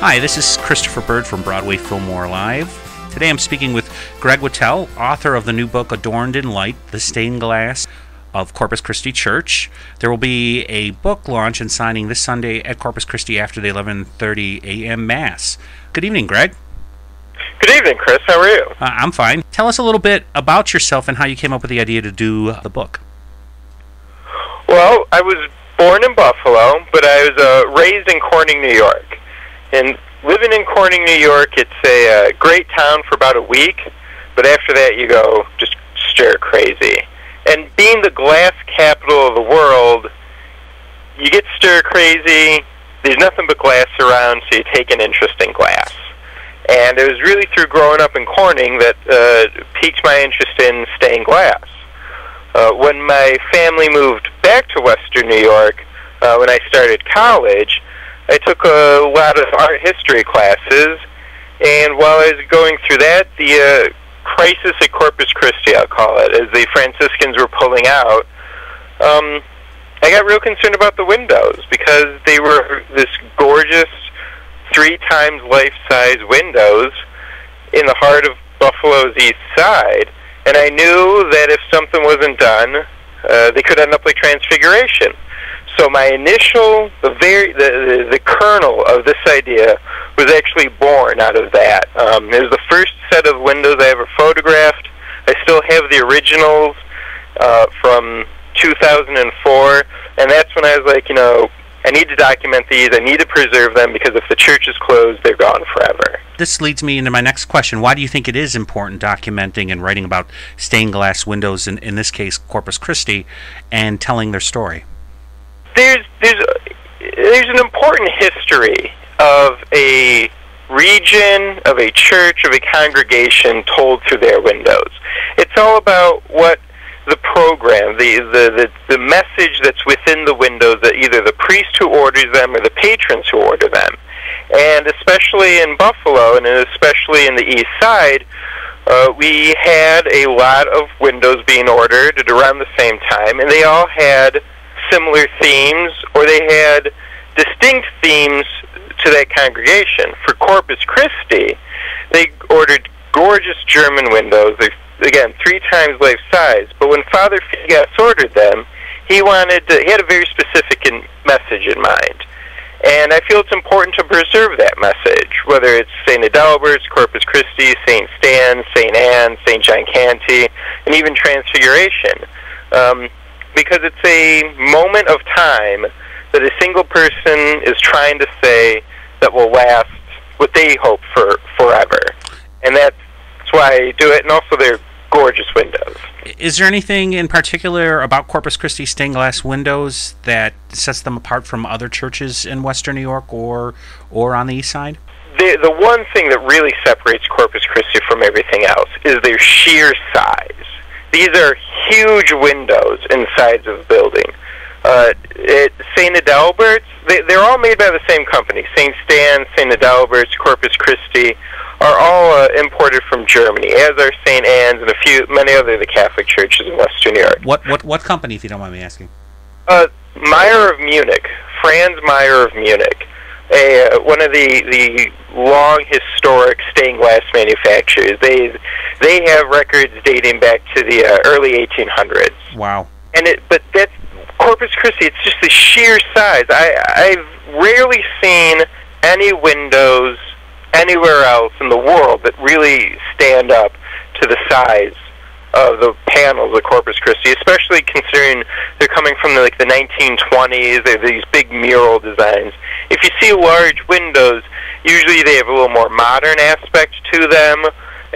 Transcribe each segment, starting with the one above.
Hi, this is Christopher Bird from Broadway, Fillmore Live. Today I'm speaking with Greg Witul, author of the new book Adorned in Light, The Stained Glass of Corpus Christi Church. There will be a book launch and signing this Sunday at Corpus Christi after the 11:30 a.m. Mass. Good evening, Greg. Good evening, Chris. How are you? I'm fine. Tell us a little bit about yourself and how you came up with the idea to do the book. Well, I was born in Buffalo, but I was raised in Corning, New York. And living in Corning, New York, it's a great town for about a week, but after that you go just stir crazy. And being the glass capital of the world, you get stir crazy, there's nothing but glass around, so you take an interest in glass. And it was really through growing up in Corning that piqued my interest in stained glass. When my family moved back to Western New York, when I started college, I took a lot of art history classes, and while I was going through that, the crisis at Corpus Christi, I'll call it, as the Franciscans were pulling out, I got real concerned about the windows, because they were this gorgeous 3 times life-size windows in the heart of Buffalo's east side, and I knew that if something wasn't done, they could end up like Transfiguration. So my initial, the kernel of this idea was actually born out of that. It was the first set of windows I ever photographed. I still have the originals from 2004, and that's when I was like, I need to document these, I need to preserve them, because if the church is closed, they're gone forever. This leads me into my next question. Why do you think it is important documenting and writing about stained glass windows, in this case Corpus Christi, and telling their story? There's an important history of a region, of a church, of a congregation told through their windows. It's all about what the program, the message that's within the windows, that either the priest who orders them or the patrons who order them. And especially in Buffalo, and especially in the east side, we had a lot of windows being ordered at around the same time, and they all had similar themes, or they had distinct themes to that congregation. For Corpus Christi, they ordered gorgeous German windows. They're, again, 3 times life size. But when Father Figas ordered them, he had a very specific message in mind. And I feel it's important to preserve that message, whether it's St. Adalbert's, Corpus Christi, St. Stan's, St. Anne's, St. John Canty, and even Transfiguration. Because it's a moment of time that a single person is trying to say that will last what they hope for forever. And that's why I do it, and also they're gorgeous windows. Is there anything in particular about Corpus Christi stained glass windows that sets them apart from other churches in Western New York or on the east side? The one thing that really separates Corpus Christi from everything else is their sheer size. These are huge windows in sides of the building. St. Adalbert's, they're all made by the same company. St. Stan's, St. Adalbert's, Corpus Christi are all imported from Germany, as are St. Anne's and many other of the Catholic churches in Western New York. What company, if you don't mind me asking? Meyer of Munich, Franz Meyer of Munich, one of the long historic stained glass manufacturers. They have records dating back to the early 1800s. Wow. But that's Corpus Christi. It's just the sheer size. I've rarely seen any windows anywhere else in the world that really stand up to the size of the panels of Corpus Christi, especially considering they're coming from the 1920s. They're these big mural designs. If you see large windows, usually they have a little more modern aspect to them,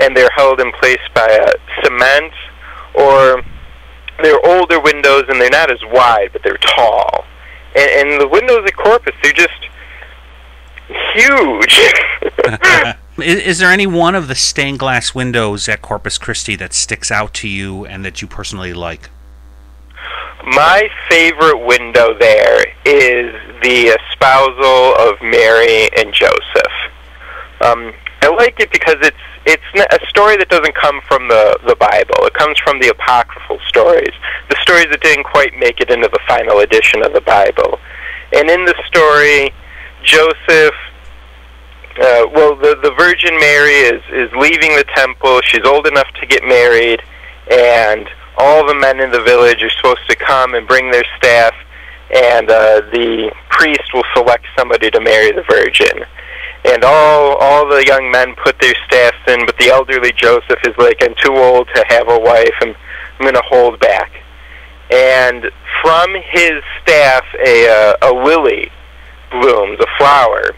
and they're held in place by cement, or they're older windows and they're not as wide, but they're tall. And the windows at Corpus, they're just huge. Is there any one of the stained glass windows at Corpus Christi that sticks out to you and that you personally like? My favorite window there is the espousal of Mary and Joseph. I like it because it's a story that doesn't come from the Bible. It comes from the apocryphal stories, the stories that didn't quite make it into the final edition of the Bible. And in the story, Joseph well, the Virgin Mary is leaving the temple. She's old enough to get married, and all the men in the village are supposed to come and bring their staff, and the priest will select somebody to marry the Virgin. And all the young men put their staffs in, but the elderly Joseph is like, I'm too old to have a wife, I'm going to hold back. And from his staff, a lily blooms, a flower.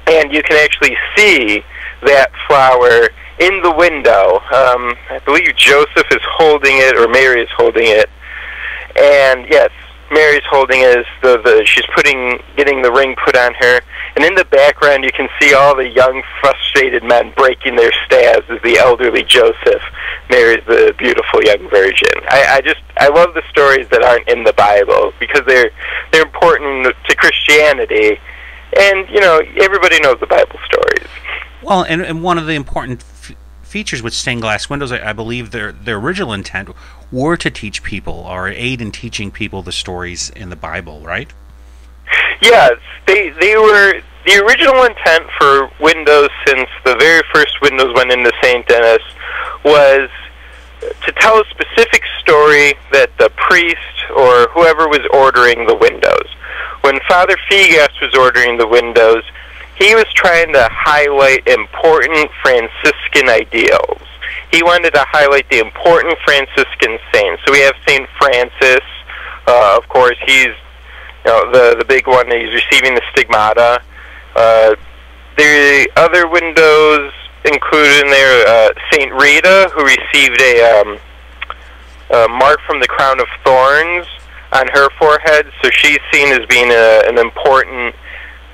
And you can actually see that flower in the window. I believe Joseph is holding it, or Mary is holding it. And yes, Mary's holding it as she's getting the ring put on her. And in the background, you can see all the young, frustrated men breaking their staves as the elderly Joseph marries the beautiful young virgin. I love the stories that aren't in the Bible, because they're important to Christianity. And, you know, everybody knows the Bible stories. Well, and one of the important features with stained glass windows, I believe their original intent were to teach people, or aid in teaching people the stories in the Bible, right? Yes, they were the original intent for windows since the very first windows went into St. Denis was to tell a specific story that the priest or whoever was ordering the windows. When Father Figas was ordering the windows, he was trying to highlight important Franciscan ideals. He wanted to highlight the important Franciscan saints. So we have St. Francis, of course, he's the big one that he's receiving the stigmata. The other windows included in there St. Rita, who received a mark from the crown of thorns on her forehead, so she's seen as being an important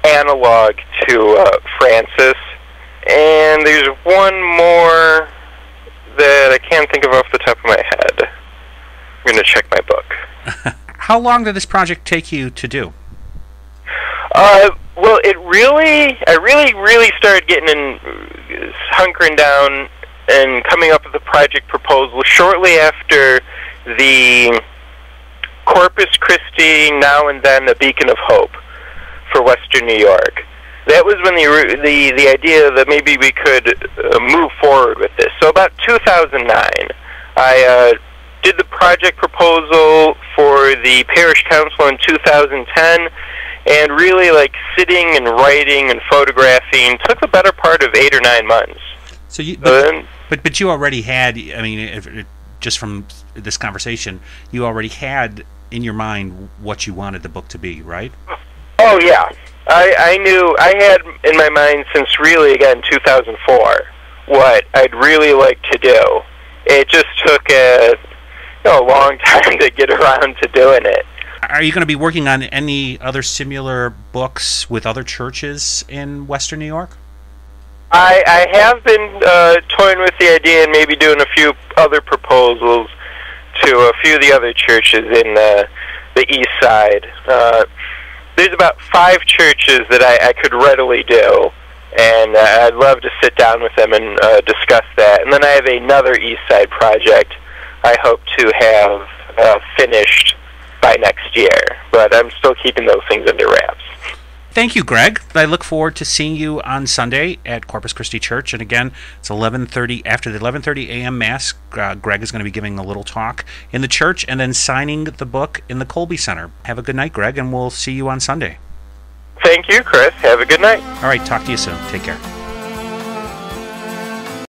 analog to Francis. And there's one more that I can't think of off the top of my head. I'm going to check my book. How long did this project take you to do? Well, I really started getting hunkering down and coming up with the project proposal shortly after the Corpus Christi, Now and Then, a Beacon of Hope for Western New York. That was when the idea that maybe we could move forward with this. So about 2009, I did the project proposal for the parish council in 2010, and really, like, sitting and writing and photographing took the better part of 8 or 9 months. So but you already had, I mean, just from this conversation, you already had in your mind what you wanted the book to be, right? Oh yeah, I knew, I had in my mind since really, again, 2004, what I'd really like to do. It just took a long time to get around to doing it. Are you going to be working on any other similar books with other churches in Western New York? I have been toying with the idea and maybe doing a few other proposals to a few of the other churches in the East Side. There's about 5 churches that I could readily do, and I'd love to sit down with them and discuss that. And then I have another East Side project I hope to have finished by next year, but I'm still keeping those things under wraps. Thank you, Greg. I look forward to seeing you on Sunday at Corpus Christi Church. And again, it's 11:30. After the 11:30 a.m. Mass, Greg is going to be giving a little talk in the church and then signing the book in the Colby Center. Have a good night, Greg, and we'll see you on Sunday. Thank you, Chris. Have a good night. All right, talk to you soon. Take care.